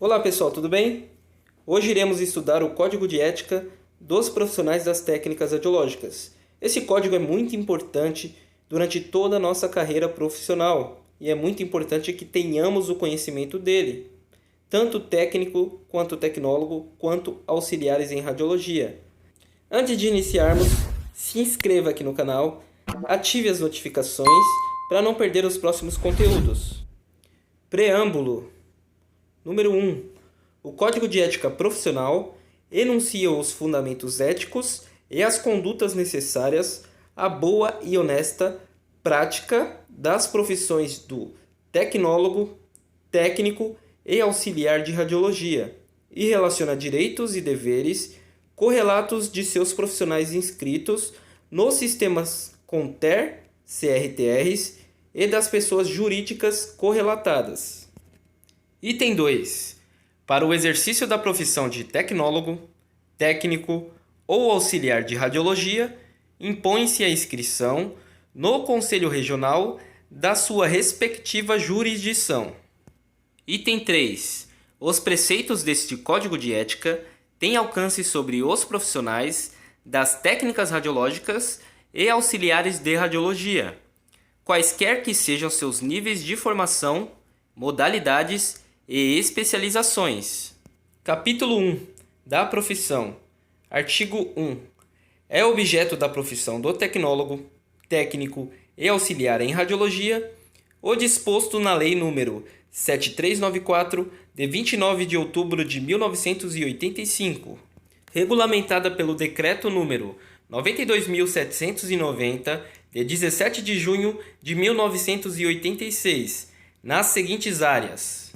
Olá pessoal, tudo bem? Hoje iremos estudar o Código de Ética dos profissionais das técnicas radiológicas. Esse código é muito importante durante toda a nossa carreira profissional e é muito importante que tenhamos o conhecimento dele, tanto técnico quanto tecnólogo, quanto auxiliares em radiologia. Antes de iniciarmos, se inscreva aqui no canal, ative as notificações para não perder os próximos conteúdos. Preâmbulo. Número 1. O Código de Ética Profissional enuncia os fundamentos éticos e as condutas necessárias à boa e honesta prática das profissões do tecnólogo, técnico e auxiliar de radiologia e relaciona direitos e deveres correlatos de seus profissionais inscritos nos sistemas CONTER, CRTRs e das pessoas jurídicas correlatadas. Item 2. Para o exercício da profissão de tecnólogo, técnico ou auxiliar de radiologia, impõe-se a inscrição no Conselho Regional da sua respectiva jurisdição. Item 3. Os preceitos deste Código de Ética têm alcance sobre os profissionais das técnicas radiológicas e auxiliares de radiologia, quaisquer que sejam seus níveis de formação, modalidades e especializações. Capítulo 1. Da profissão. Artigo 1. É objeto da profissão do tecnólogo, técnico e auxiliar em radiologia o disposto na Lei nº 7394, de 29 de outubro de 1985, regulamentada pelo Decreto nº 92.790, de 17 de junho de 1986, nas seguintes áreas.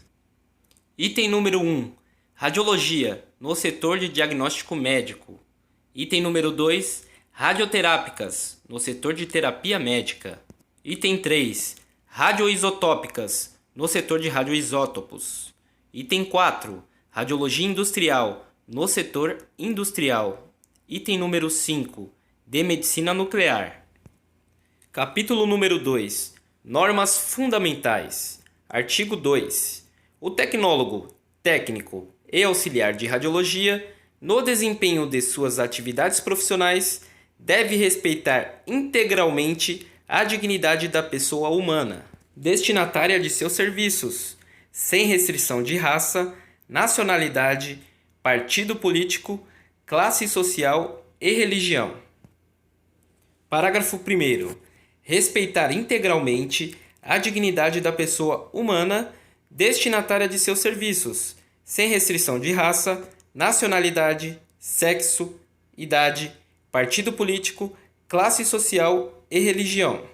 Item número 1. Radiologia, no setor de diagnóstico médico. Item número 2. Radioterápicas, no setor de terapia médica. Item 3. Radioisotópicas, no setor de radioisótopos. Item 4. Radiologia industrial, no setor industrial. Item número 5. De medicina nuclear. Capítulo número 2. Normas fundamentais. Artigo 2. O tecnólogo, técnico e auxiliar de radiologia, no desempenho de suas atividades profissionais, deve respeitar integralmente a dignidade da pessoa humana, destinatária de seus serviços, sem restrição de raça, nacionalidade, partido político, classe social e religião. Parágrafo 1º. Respeitar integralmente a dignidade da pessoa humana, destinatária de seus serviços, sem restrição de raça, nacionalidade, sexo, idade, partido político, classe social e religião.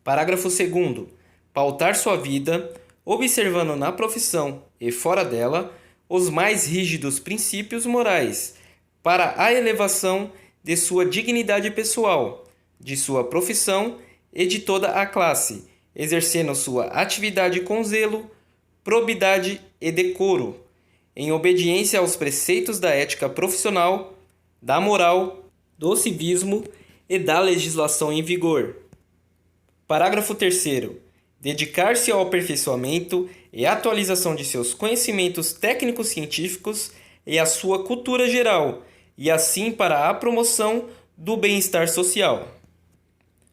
Parágrafo 2º. Pautar sua vida, observando na profissão e fora dela os mais rígidos princípios morais, para a elevação de sua dignidade pessoal, de sua profissão e de toda a classe, exercendo sua atividade com zelo, probidade e decoro, em obediência aos preceitos da ética profissional, da moral, do civismo e da legislação em vigor. Parágrafo 3º. Dedicar-se ao aperfeiçoamento e atualização de seus conhecimentos técnicos científicos e à sua cultura geral, e assim para a promoção do bem-estar social.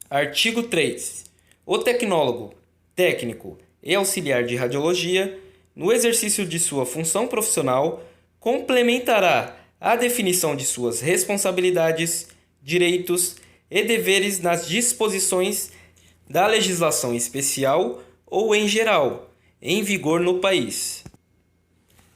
Artigo 3. O tecnólogo, técnico e auxiliar de radiologia, no exercício de sua função profissional, complementará a definição de suas responsabilidades, direitos e deveres nas disposições da legislação especial ou em geral, em vigor no país.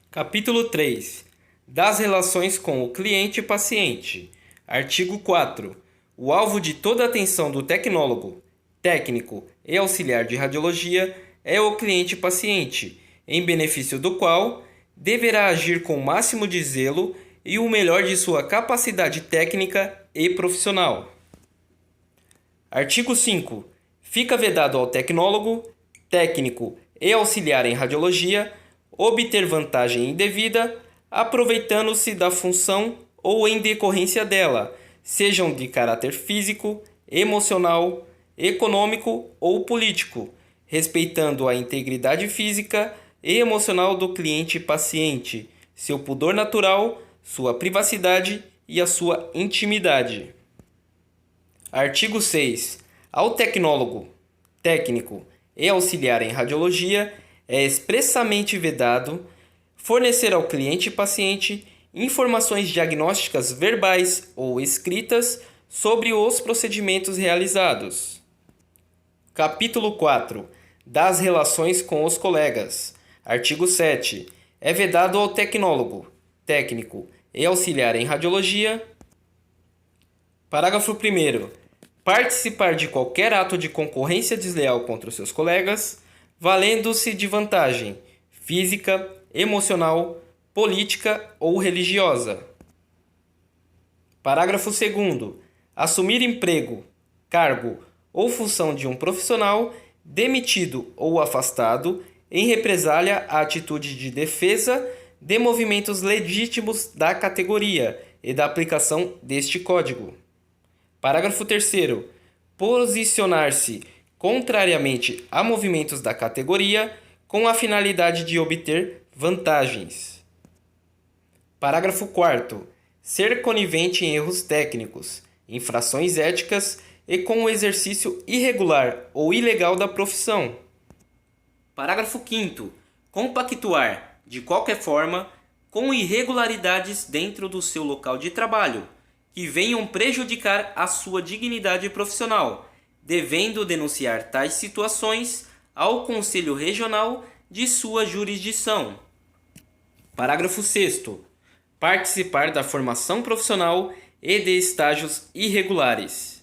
Capítulo 3. Das relações com o cliente e paciente. Artigo 4. O alvo de toda a atenção do tecnólogo, técnico e auxiliar de radiologia é o cliente-paciente, em benefício do qual deverá agir com o máximo de zelo e o melhor de sua capacidade técnica e profissional. Artigo 5. Fica vedado ao tecnólogo, técnico e auxiliar em radiologia obter vantagem indevida, aproveitando-se da função ou em decorrência dela, sejam de caráter físico, emocional, econômico ou político, respeitando a integridade física e emocional do cliente-paciente, seu pudor natural, sua privacidade e a sua intimidade. Artigo 6. Ao tecnólogo, técnico e auxiliar em radiologia é expressamente vedado fornecer ao cliente-paciente informações diagnósticas verbais ou escritas sobre os procedimentos realizados. Capítulo 4. Das relações com os colegas. Artigo 7. É vedado ao tecnólogo, técnico e auxiliar em radiologia. Parágrafo 1º. Participar de qualquer ato de concorrência desleal contra os seus colegas, valendo-se de vantagem física, emocional, política ou religiosa. Parágrafo 2º. Assumir emprego, cargo ou função de um profissional demitido ou afastado em represália à atitude de defesa de movimentos legítimos da categoria e da aplicação deste Código. Parágrafo 3º. Posicionar-se contrariamente a movimentos da categoria com a finalidade de obter vantagens. Parágrafo 4º. Ser conivente em erros técnicos, infrações éticas e com o exercício irregular ou ilegal da profissão. Parágrafo 5º. Compactuar, de qualquer forma, com irregularidades dentro do seu local de trabalho, que venham prejudicar a sua dignidade profissional, devendo denunciar tais situações ao Conselho Regional de sua jurisdição. Parágrafo 6º. Participar da formação profissional e de estágios irregulares.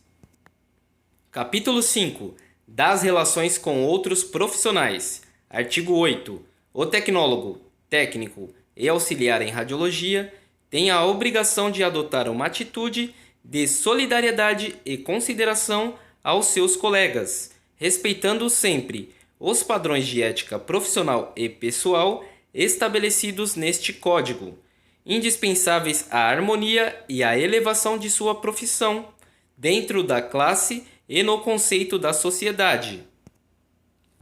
Capítulo 5. Das relações com outros profissionais. Artigo 8. O tecnólogo, técnico e auxiliar em radiologia tem a obrigação de adotar uma atitude de solidariedade e consideração aos seus colegas, respeitando sempre os padrões de ética profissional e pessoal estabelecidos neste Código, indispensáveis à harmonia e à elevação de sua profissão, dentro da classe e no conceito da sociedade.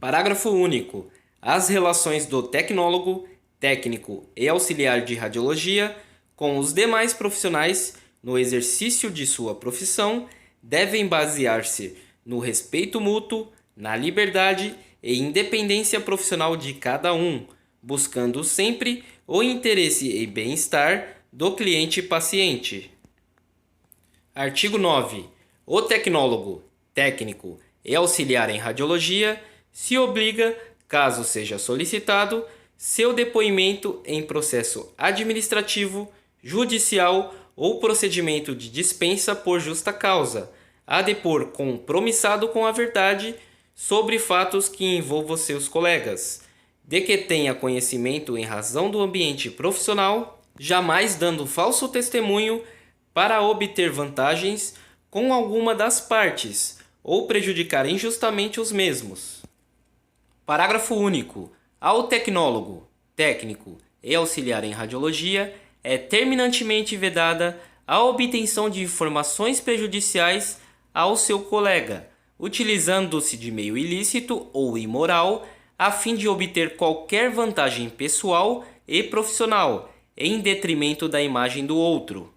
Parágrafo único. As relações do tecnólogo, técnico e auxiliar de radiologia com os demais profissionais no exercício de sua profissão devem basear-se no respeito mútuo, na liberdade e independência profissional de cada um, buscando sempre o interesse e bem-estar do cliente-paciente. Artigo 9. O tecnólogo, técnico e auxiliar em radiologia se obriga, caso seja solicitado, seu depoimento em processo administrativo, judicial ou procedimento de dispensa por justa causa, a depor compromissado com a verdade sobre fatos que envolvam seus colegas, de que tenha conhecimento em razão do ambiente profissional, jamais dando falso testemunho para obter vantagens com alguma das partes ou prejudicar injustamente os mesmos. Parágrafo único. Ao tecnólogo, técnico e auxiliar em radiologia é terminantemente vedada a obtenção de informações prejudiciais ao seu colega, utilizando-se de meio ilícito ou imoral a fim de obter qualquer vantagem pessoal e profissional, em detrimento da imagem do outro.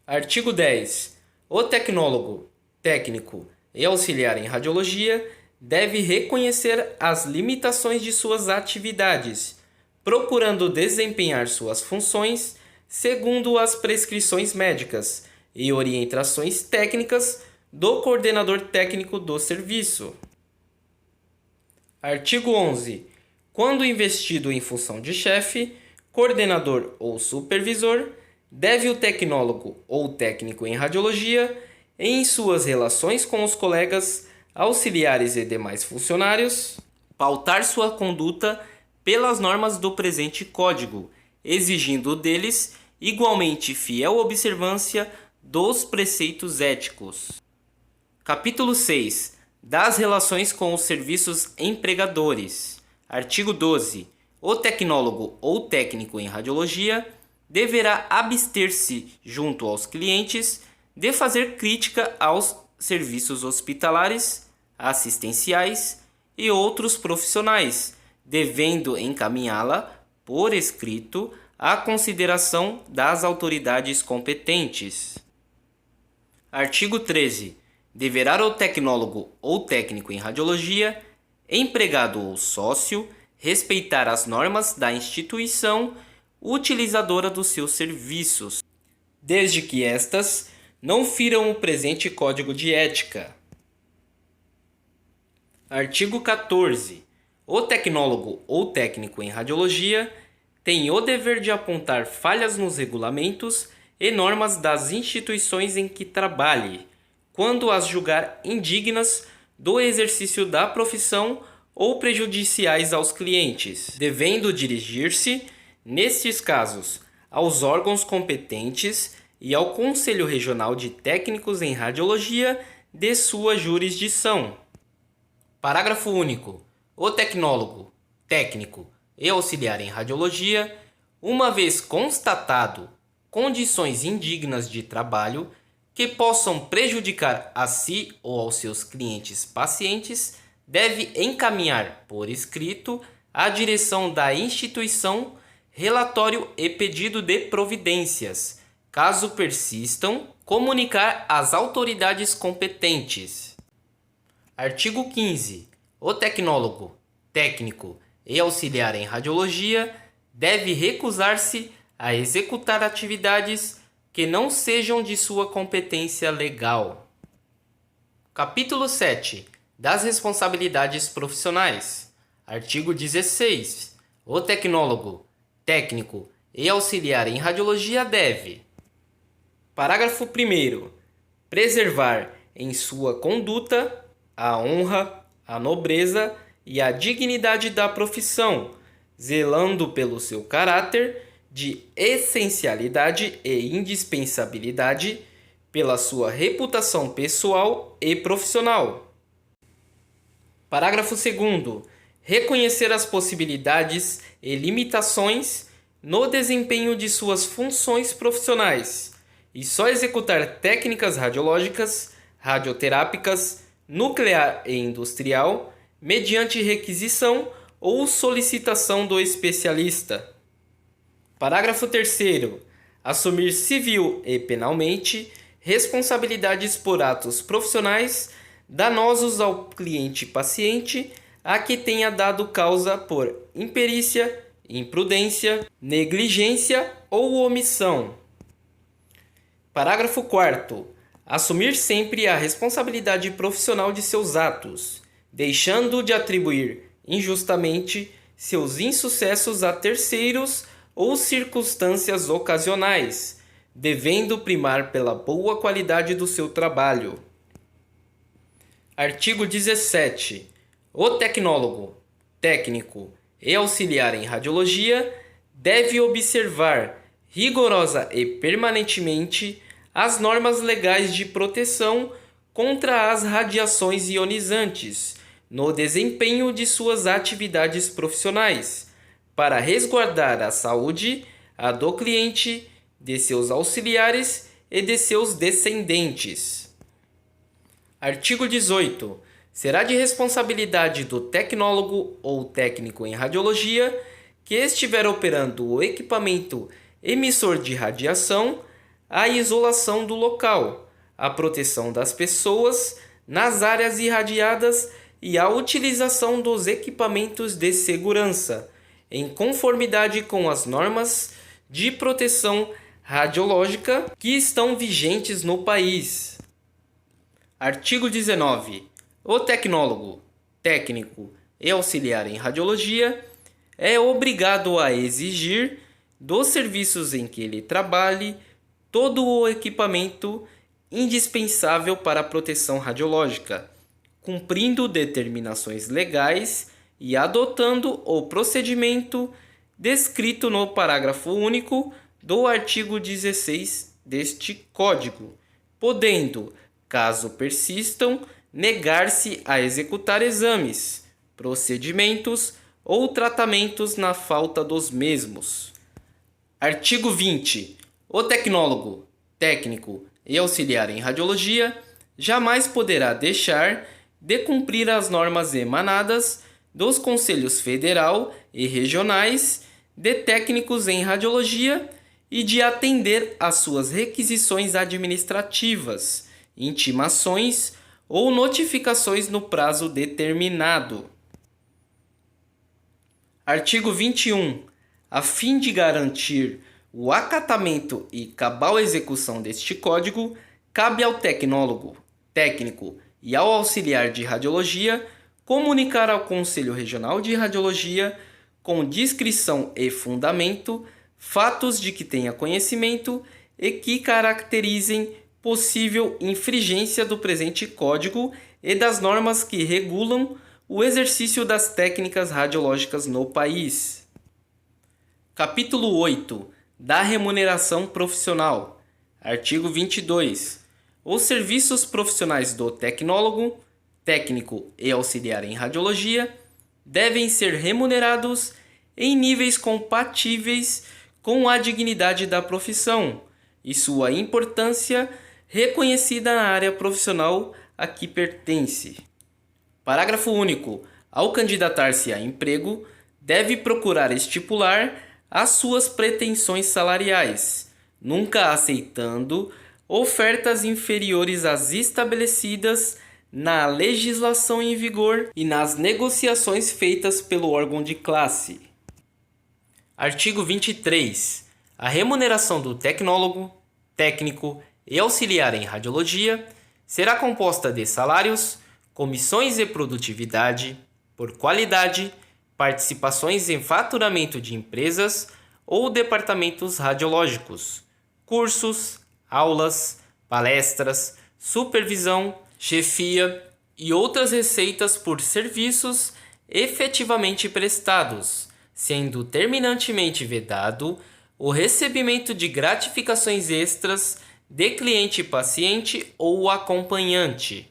Artigo 10. O tecnólogo, técnico e auxiliar em radiologia deve reconhecer as limitações de suas atividades, procurando desempenhar suas funções segundo as prescrições médicas e orientações técnicas do coordenador técnico do serviço. Artigo 11. Quando investido em função de chefe, coordenador ou supervisor, deve o tecnólogo ou técnico em radiologia, em suas relações com os colegas, auxiliares e demais funcionários, pautar sua conduta pelas normas do presente Código, exigindo deles igualmente fiel observância dos preceitos éticos. Capítulo 6. Das relações com os serviços empregadores. Artigo 12. O tecnólogo ou técnico em radiologia deverá abster-se, junto aos clientes, de fazer crítica aos serviços hospitalares, assistenciais e outros profissionais, devendo encaminhá-la por escrito à consideração das autoridades competentes. Artigo 13. Deverá o tecnólogo ou técnico em radiologia, empregado ou sócio, respeitar as normas da instituição utilizadora dos seus serviços, desde que estas não firam o presente Código de Ética. Artigo 14. O tecnólogo ou técnico em radiologia tem o dever de apontar falhas nos regulamentos e normas das instituições em que trabalhe, quando as julgar indignas do exercício da profissão ou prejudiciais aos clientes, devendo dirigir-se, nestes casos, aos órgãos competentes e ao Conselho Regional de Técnicos em Radiologia de sua jurisdição. Parágrafo único. O tecnólogo, técnico e auxiliar em radiologia, uma vez constatado condições indignas de trabalho que possam prejudicar a si ou aos seus clientes pacientes, deve encaminhar por escrito à direção da instituição relatório e pedido de providências. Caso persistam, comunicar às autoridades competentes. Artigo 15. O tecnólogo, técnico e auxiliar em radiologia deve recusar-se a executar atividades que não sejam de sua competência legal. Capítulo 7. Das responsabilidades profissionais. Artigo 16. O tecnólogo, técnico e auxiliar em radiologia deve: Parágrafo 1º. Preservar em sua conduta a honra, a nobreza e a dignidade da profissão, zelando pelo seu caráter de essencialidade e indispensabilidade, pela sua reputação pessoal e profissional. Parágrafo 2º. Reconhecer as possibilidades e limitações no desempenho de suas funções profissionais e só executar técnicas radiológicas, radioterápicas, nuclear e industrial, mediante requisição ou solicitação do especialista. Parágrafo 3º. Assumir civil e penalmente responsabilidades por atos profissionais danosos ao cliente-paciente a que tenha dado causa por imperícia, imprudência, negligência ou omissão. Parágrafo 4º. Assumir sempre a responsabilidade profissional de seus atos, deixando de atribuir injustamente seus insucessos a terceiros ou circunstâncias ocasionais, devendo primar pela boa qualidade do seu trabalho. Artigo 17. O tecnólogo, técnico e auxiliar em radiologia deve observar rigorosa e permanentemente as normas legais de proteção contra as radiações ionizantes no desempenho de suas atividades profissionais, para resguardar a saúde, a do cliente, de seus auxiliares e de seus descendentes. Artigo 18. Será de responsabilidade do tecnólogo ou técnico em radiologia que estiver operando o equipamento emissor de radiação a isolação do local, a proteção das pessoas nas áreas irradiadas e a utilização dos equipamentos de segurança, em conformidade com as normas de proteção radiológica que estão vigentes no país. Artigo 19. O tecnólogo, técnico e auxiliar em radiologia é obrigado a exigir dos serviços em que ele trabalhe todo o equipamento indispensável para a proteção radiológica, cumprindo determinações legais e adotando o procedimento descrito no parágrafo único do artigo 16 deste Código, podendo, caso persistam, negar-se a executar exames, procedimentos ou tratamentos na falta dos mesmos. Artigo 20. O tecnólogo, técnico e auxiliar em radiologia jamais poderá deixar de cumprir as normas emanadas dos conselhos federal e regionais de técnicos em radiologia e de atender às suas requisições administrativas, intimações ou notificações no prazo determinado. Artigo 21. A fim de garantir o acatamento e cabal execução deste código, cabe ao tecnólogo, técnico e ao auxiliar de radiologia comunicar ao Conselho Regional de Radiologia, com discrição e fundamento, fatos de que tenha conhecimento e que caracterizem possível infringência do presente código e das normas que regulam o exercício das técnicas radiológicas no país. Capítulo 8. Da remuneração profissional. Artigo 22. Os serviços profissionais do tecnólogo, técnico e auxiliar em radiologia devem ser remunerados em níveis compatíveis com a dignidade da profissão e sua importância reconhecida na área profissional a que pertence. Parágrafo único. Ao candidatar-se a emprego, deve procurar estipular as suas pretensões salariais, nunca aceitando ofertas inferiores às estabelecidas na legislação em vigor e nas negociações feitas pelo órgão de classe. Artigo 23. A remuneração do tecnólogo, técnico e auxiliar em radiologia será composta de salários, comissões de produtividade, por qualidade, participações em faturamento de empresas ou departamentos radiológicos, cursos, aulas, palestras, supervisão, chefia e outras receitas por serviços efetivamente prestados, sendo terminantemente vedado o recebimento de gratificações extras de cliente paciente ou acompanhante.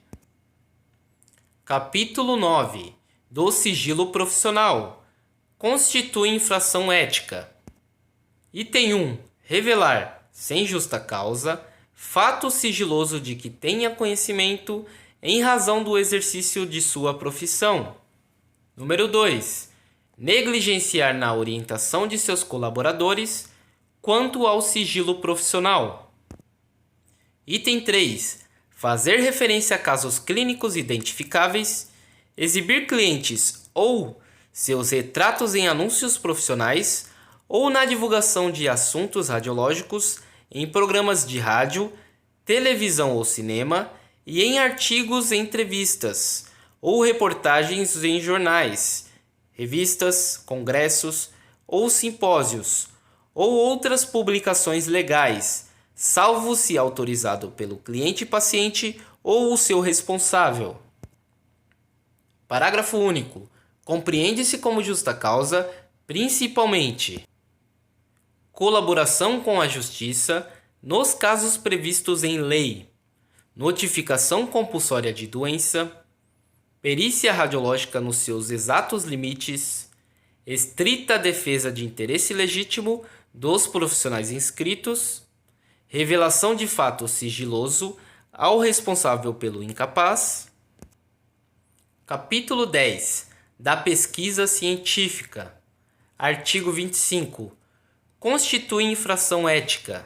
Capítulo 9. Do sigilo profissional. Constitui infração ética. Item 1. Revelar, sem justa causa, fato sigiloso de que tenha conhecimento em razão do exercício de sua profissão. Número 2. Negligenciar na orientação de seus colaboradores quanto ao sigilo profissional. Item 3. Fazer referência a casos clínicos identificáveis, exibir clientes ou seus retratos em anúncios profissionais ou na divulgação de assuntos radiológicos em programas de rádio, televisão ou cinema e em artigos e entrevistas ou reportagens em jornais, revistas, congressos ou simpósios ou outras publicações legais, salvo se autorizado pelo cliente paciente ou o seu responsável. Parágrafo único. Compreende-se como justa causa, principalmente, colaboração com a Justiça nos casos previstos em lei, notificação compulsória de doença, perícia radiológica nos seus exatos limites, estrita defesa de interesse legítimo dos profissionais inscritos, revelação de fato sigiloso ao responsável pelo incapaz. Capítulo 10. Da pesquisa científica. Artigo 25. Constitui infração ética.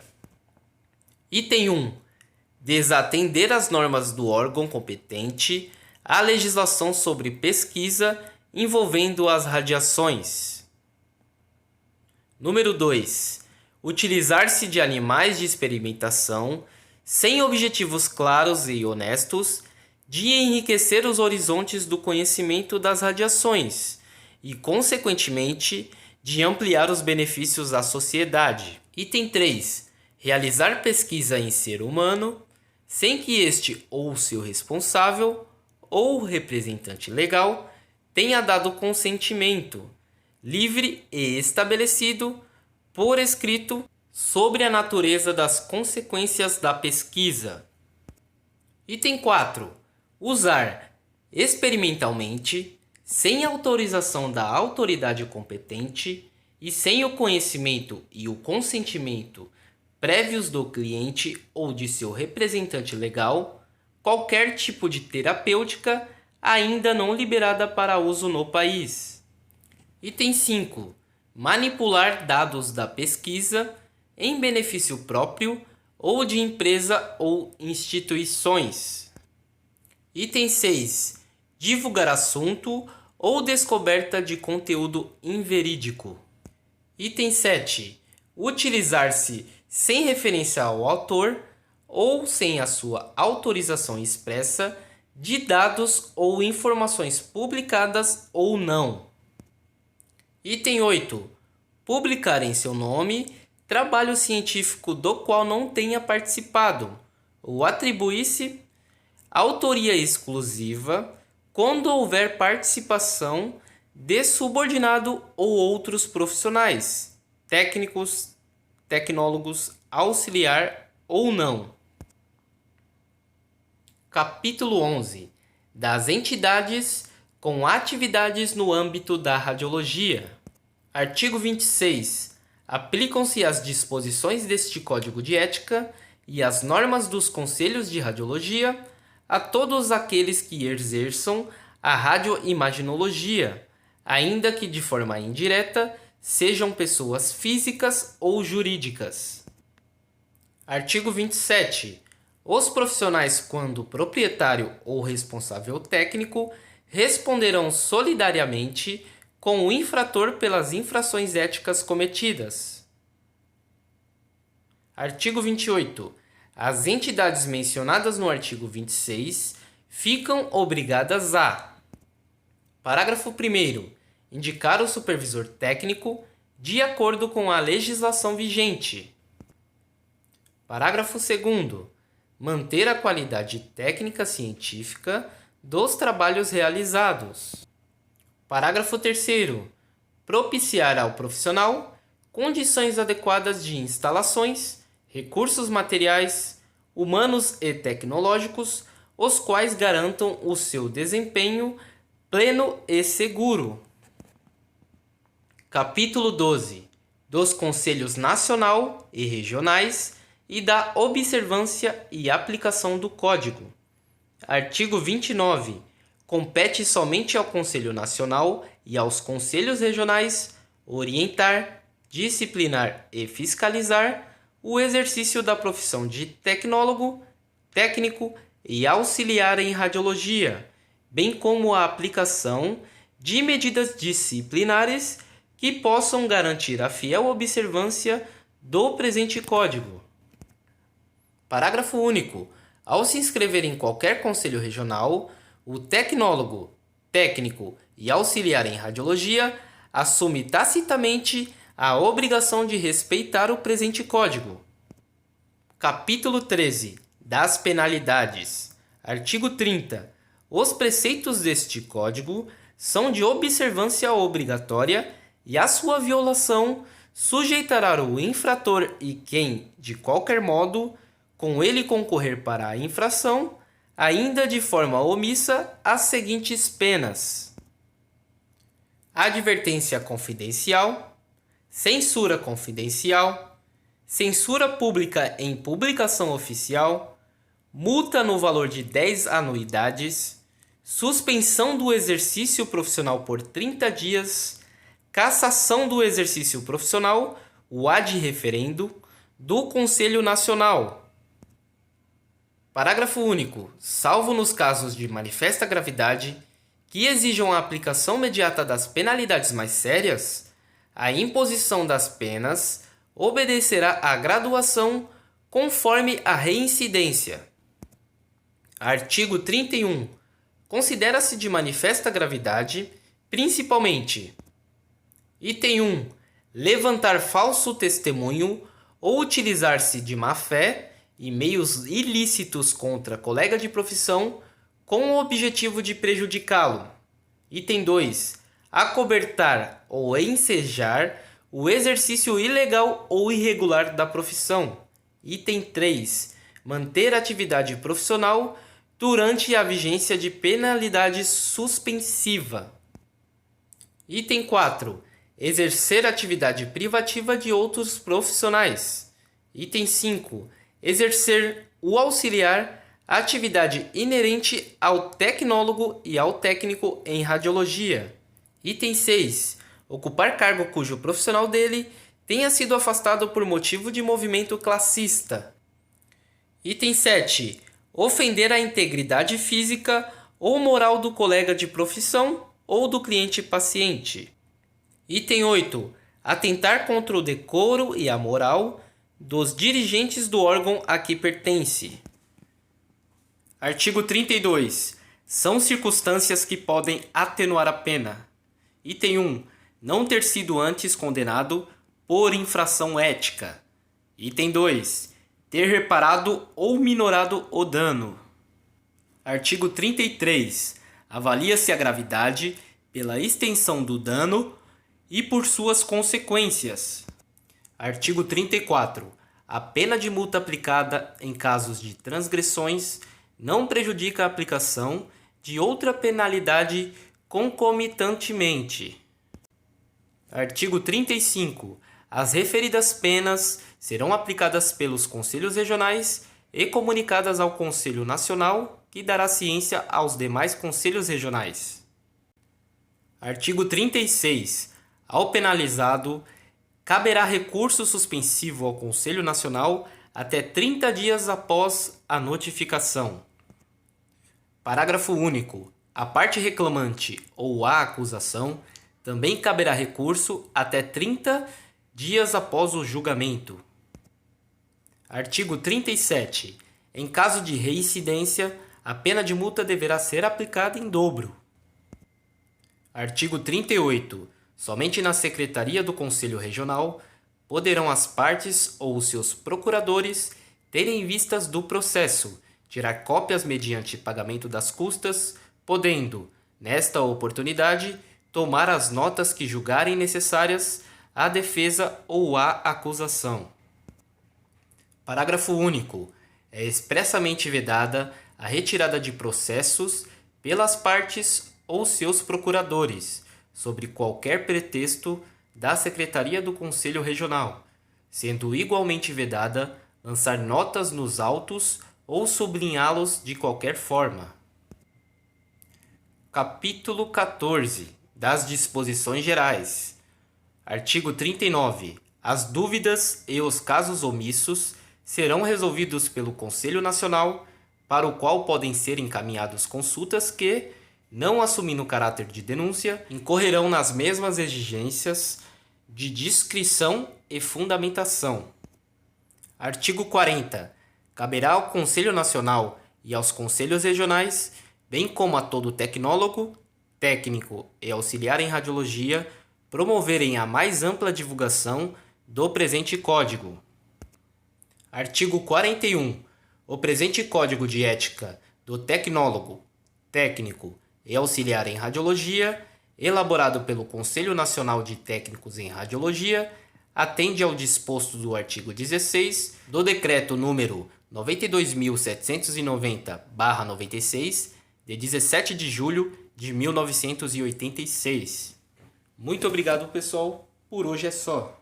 Item 1. Desatender as normas do órgão competente à legislação sobre pesquisa envolvendo as radiações. Número 2. Utilizar-se de animais de experimentação sem objetivos claros e honestos de enriquecer os horizontes do conhecimento das radiações e, consequentemente, de ampliar os benefícios à sociedade. Item 3. Realizar pesquisa em ser humano sem que este ou seu responsável ou representante legal tenha dado consentimento, livre e estabelecido, por escrito, sobre a natureza das consequências da pesquisa. Item 4. Usar experimentalmente, sem autorização da autoridade competente e sem o conhecimento e o consentimento prévios do cliente ou de seu representante legal, qualquer tipo de terapêutica ainda não liberada para uso no país. Item 5. Manipular dados da pesquisa em benefício próprio ou de empresa ou instituições. Item 6. Divulgar assunto ou descoberta de conteúdo inverídico. Item 7. Utilizar-se sem referência ao autor ou sem a sua autorização expressa de dados ou informações publicadas ou não. Item 8. Publicar em seu nome trabalho científico do qual não tenha participado ou atribuir-se autoria exclusiva quando houver participação de subordinado ou outros profissionais, técnicos, tecnólogos, auxiliar ou não. Capítulo 11. Das entidades com atividades no âmbito da radiologia. Artigo 26. Aplicam-se as disposições deste Código de Ética e as normas dos Conselhos de Radiologia a todos aqueles que exerçam a radioimaginologia, ainda que de forma indireta sejam pessoas físicas ou jurídicas. Artigo 27. Os profissionais, quando proprietário ou responsável técnico, responderão solidariamente com o infrator pelas infrações éticas cometidas. Artigo 28. As entidades mencionadas no artigo 26 ficam obrigadas a: parágrafo 1º, indicar o supervisor técnico de acordo com a legislação vigente. Parágrafo 2º, manter a qualidade técnica científica dos trabalhos realizados. Parágrafo 3º, propiciar ao profissional condições adequadas de instalações, recursos materiais, humanos e tecnológicos, os quais garantam o seu desempenho pleno e seguro. Capítulo 12. Dos Conselhos Nacional e Regionais e da observância e aplicação do Código. Artigo 29. Compete somente ao Conselho Nacional e aos Conselhos Regionais orientar, disciplinar e fiscalizar o exercício da profissão de tecnólogo, técnico e auxiliar em radiologia, bem como a aplicação de medidas disciplinares que possam garantir a fiel observância do presente Código. Parágrafo único. Ao se inscrever em qualquer conselho regional, o tecnólogo, técnico e auxiliar em radiologia assume tacitamente a obrigação de respeitar o presente Código. Capítulo 13. Das penalidades. Artigo 30. Os preceitos deste Código são de observância obrigatória e a sua violação sujeitará o infrator e quem, de qualquer modo, com ele concorrer para a infração, ainda de forma omissa, as seguintes penas: advertência confidencial, censura confidencial, censura pública em publicação oficial, multa no valor de 10 anuidades, suspensão do exercício profissional por 30 dias, cassação do exercício profissional, o ad referendo, do Conselho Nacional. Parágrafo único. Salvo nos casos de manifesta gravidade, que exijam a aplicação imediata das penalidades mais sérias, a imposição das penas obedecerá à graduação conforme a reincidência. Artigo 31. Considera-se de manifesta gravidade, principalmente: item 1. Levantar falso testemunho ou utilizar-se de má-fé e meios ilícitos contra colega de profissão com o objetivo de prejudicá-lo. Item 2. Acobertar ou ensejar o exercício ilegal ou irregular da profissão. Item 3. Manter atividade profissional durante a vigência de penalidade suspensiva. Item 4. Exercer atividade privativa de outros profissionais. Item 5. Exercer o auxiliar a atividade inerente ao tecnólogo e ao técnico em radiologia. Item 6. Ocupar cargo cujo profissional dele tenha sido afastado por motivo de movimento classista. Item 7. Ofender a integridade física ou moral do colega de profissão ou do cliente paciente. Item 8. Atentar contra o decoro e a moral dos dirigentes do órgão a que pertence. Artigo 32. São circunstâncias que podem atenuar a pena. Item 1. Não ter sido antes condenado por infração ética. Item 2. Ter reparado ou minorado o dano. Artigo 33. Avalia-se a gravidade pela extensão do dano e por suas consequências. Artigo 34. A pena de multa aplicada em casos de transgressões não prejudica a aplicação de outra penalidade concomitantemente. Artigo 35. As referidas penas serão aplicadas pelos conselhos regionais e comunicadas ao Conselho Nacional, que dará ciência aos demais conselhos regionais. Artigo 36. Ao penalizado, caberá recurso suspensivo ao Conselho Nacional até 30 dias após a notificação. Parágrafo único. A parte reclamante ou a acusação também caberá recurso até 30 dias após o julgamento. Artigo 37. Em caso de reincidência, a pena de multa deverá ser aplicada em dobro. Artigo 38. Somente na Secretaria do Conselho Regional poderão as partes ou os seus procuradores terem vistas do processo, tirar cópias mediante pagamento das custas, podendo, nesta oportunidade, tomar as notas que julgarem necessárias à defesa ou à acusação. Parágrafo único. É expressamente vedada a retirada de processos pelas partes ou seus procuradores, sobre qualquer pretexto, da Secretaria do Conselho Regional, sendo igualmente vedada lançar notas nos autos ou sublinhá-los de qualquer forma. Capítulo 14. Das disposições gerais. Artigo 39. As dúvidas e os casos omissos serão resolvidos pelo Conselho Nacional, para o qual podem ser encaminhados consultas que, não assumindo caráter de denúncia, incorrerão nas mesmas exigências de discrição e fundamentação. Artigo 40. Caberá ao Conselho Nacional e aos Conselhos Regionais, bem como a todo tecnólogo, técnico e auxiliar em radiologia, promoverem a mais ampla divulgação do presente Código. Artigo 41. O presente Código de Ética do Tecnólogo, Técnico e Auxiliar em Radiologia, elaborado pelo Conselho Nacional de Técnicos em Radiologia, atende ao disposto do artigo 16 do Decreto número 92.790/96, de 17 de julho de 1986. Muito obrigado, pessoal. Por hoje é só.